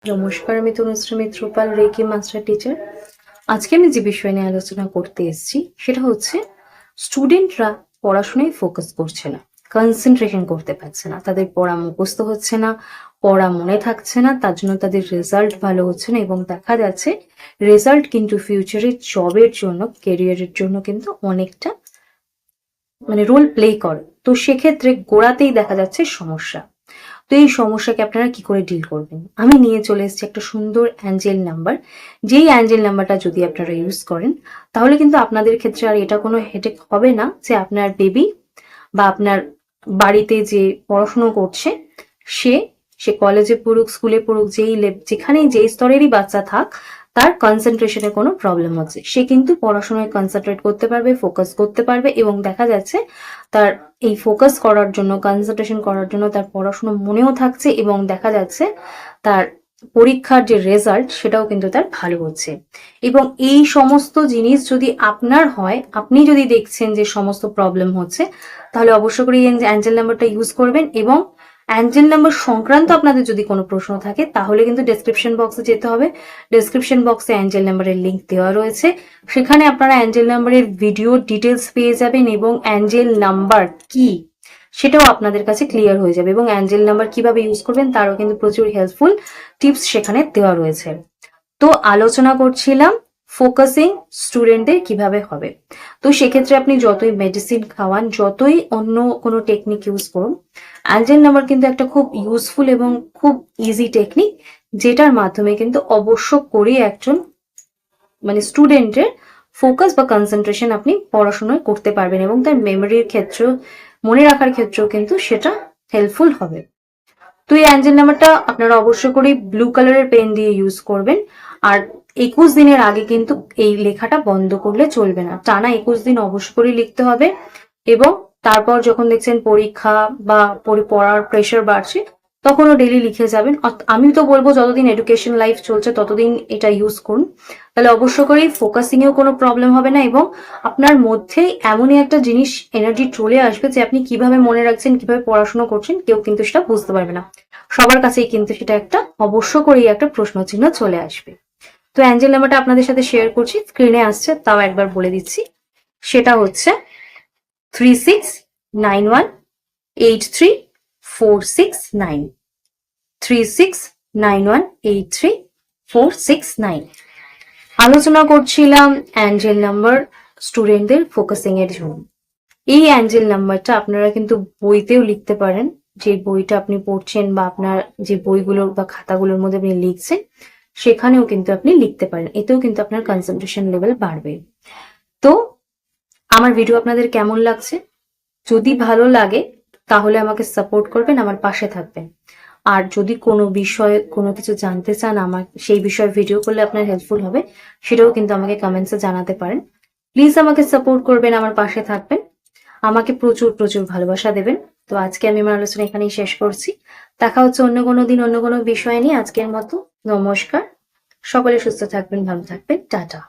নমস্কার, আমি Tanushree Mitrapal, reiki master teacher. আজকে আমি যে বিষয় নিয়ে আলোচনা করতে এসেছি সেটা হচ্ছে স্টুডেন্টরা পড়াশোনায় ফোকাস করছে না, কনসেন্ট্রেশন করতে পারছে না, তাদের পড়া মুখস্থ হচ্ছে না, পড়া মনে থাকছে না, তার জন্য তাদের রেজাল্ট ভালো হচ্ছে না এবং দেখা যাচ্ছে রেজাল্ট কিন্তু ফিউচারে জবের জন্য, কেরিয়ারের জন্য কিন্তু অনেকটা রোল প্লে করে। তো সেক্ষেত্রে গোড়াতেই দেখা যাচ্ছে সমস্যা। তো এই সমস্যাকে আপনারা কি করে ডিল করবেন? আমি নিয়ে চলে এসেছি একটা সুন্দর অ্যাঞ্জেল নাম্বার। যেই অ্যাঞ্জেল নাম্বারটা যদি আপনারা ইউজ করেন তাহলে কিন্তু আপনাদের ক্ষেত্রে আর এটা কোনো হেডেক হবে না যে আপনার বেবি বা আপনার বাড়িতে যে পড়াশুনো করছে সে সে কলেজে পড়ুক, স্কুলে পড়ুক, যেখানেই যেই স্তরেরই বাচ্চা থাক, তার কনসেন্ট্রেশনে কোনো প্রবলেম হচ্ছে, সে কিন্তু পড়াশোনায় কনসেন্ট্রেট করতে পারবে, ফোকাস করতে পারবে এবং দেখা যাচ্ছে তার এই ফোকাস করার জন্য, কনসেন্ট্রেশন করার জন্য তার পড়াশোনা মনেও থাকছে এবং দেখা যাচ্ছে তার পরীক্ষার যে রেজাল্ট সেটাও কিন্তু তার ভালো হচ্ছে। এবং এই সমস্ত জিনিস যদি আপনার হয়, আপনি যদি দেখছেন যে সমস্ত প্রবলেম হচ্ছে, তাহলে অবশ্য করে এই অ্যাঞ্জেল নাম্বারটা ইউজ করবেন। এবং অ্যাঞ্জেল নাম্বার সংক্রান্ত আপনাদের যদি কোনো প্রশ্ন থাকে তাহলে কিন্তু ডেসক্রিপশন বক্সে যেতে হবে। ডেসক্রিপশন বক্সে অ্যাঞ্জেল নাম্বারের লিঙ্ক দেওয়া রয়েছে, সেখানে আপনারা অ্যাঞ্জেল নাম্বারের ভিডিও ডিটেলস পেয়ে যাবেন এবং অ্যাঞ্জেল নাম্বার কি সেটাও আপনাদের কাছে ক্লিয়ার হয়ে যাবে এবং অ্যাঞ্জেল নাম্বার কিভাবে ইউজ করবেন তারও কিন্তু প্রচুর হেল্পফুল টিপস সেখানে দেওয়া রয়েছে। তো আলোচনা করছিলাম ফোকাসিং স্টুডেন্টদের কিভাবে হবে। তো সেক্ষেত্রে আপনি যতই মেডিসিন খাওয়ান, যতই অন্য কোনো টেকনিক ইউজ করুন, অ্যাঞ্জেল নাম্বার কিন্তু একটা খুব ইউজফুল এবং খুব ইজি টেকনিক, যেটার মাধ্যমে কিন্তু অবশ্য করে একজন স্টুডেন্টের ফোকাস বা কনসেন্ট্রেশন আপনি পড়াশোনায় করতে পারবেন এবং তার মেমোরির ক্ষেত্রেও, মনে রাখার ক্ষেত্রেও কিন্তু সেটা হেল্পফুল হবে। তো এই অ্যাঞ্জেল নাম্বারটা আপনারা অবশ্য করে ব্লু কালারের পেন দিয়ে ইউজ করবেন। আর 21 দিনের আগে কিন্তু এই লেখাটা বন্ধ করলে চলবে না, টানা 21 দিন অবশ্য করে লিখতে হবে। এবং তারপর যখন দেখছেন পরীক্ষা বা পড়ার প্রেশার বাড়ছে তখনও ডেলি লিখে যাবেন। আমি তো বলবো যতদিন এডুকেশন লাইফ চলছে ততদিন এটা ইউজ করুন, তাহলে অবশ্য করেই ফোকাসিং এও কোনো প্রবলেম হবে না এবং আপনার মধ্যে এমনই একটা জিনিস এনার্জি চলে আসবে যে আপনি কিভাবে মনে রাখছেন, কিভাবে পড়াশোনা করছেন কেউ কিন্তু সেটা বুঝতে পারবে না। সবার কাছেই কিন্তু সেটা একটা অবশ্য করেই একটা প্রশ্ন চিহ্ন চলে আসবে। তো অ্যাঞ্জেল নাম্বারটা আপনাদের সাথে শেয়ার করছি, স্ক্রিনে আসছে, তাও একবার বলে দিচ্ছি। সেটা হচ্ছে 3691834669, 3691834669। আলোচনা করছিলাম অ্যাঞ্জেল নাম্বার স্টুডেন্টদের ফোকাসিং এর জন্য। এই অ্যাঞ্জেল নাম্বারটা আপনারা কিন্তু বইতেও লিখতে পারেন, যে বইটা আপনি পড়ছেন বা আপনার যে বইগুলো বা খাতাগুলোর মধ্যে আপনি লিখছেন সেখানেও কিন্তু আপনি লিখতে পারেন, এতেও কিন্তু আপনার কনসেন্ট্রেশন লেভেল বাড়বে। তো আমার ভিডিও আপনাদের কেমন লাগছে? যদি ভালো লাগে তাহলে আমাকে সাপোর্ট করবেন, আমার পাশে থাকবেন। আর যদি কোনো বিষয়ে কোনো কিছু জানতে চান, আমার সেই বিষয়ে ভিডিও করলে আপনার হেল্পফুল হবে, সেটাও কিন্তু আমাকে কমেন্টসে জানাতে পারেন। প্লিজ আমাকে সাপোর্ট করবেন, আমার পাশে থাকবেন, আমাকে প্রচুর প্রচুর ভালোবাসা দেবেন। তো আজকে আমি আমার আলোচনা এখানেই শেষ করছি। দেখা হচ্ছে অন্য কোনো দিন অন্য কোনো বিষয় নিয়ে। আজকের মতো নমস্কার, সকলে সুস্থ থাকবেন, ভালো থাকবেন, টাটা।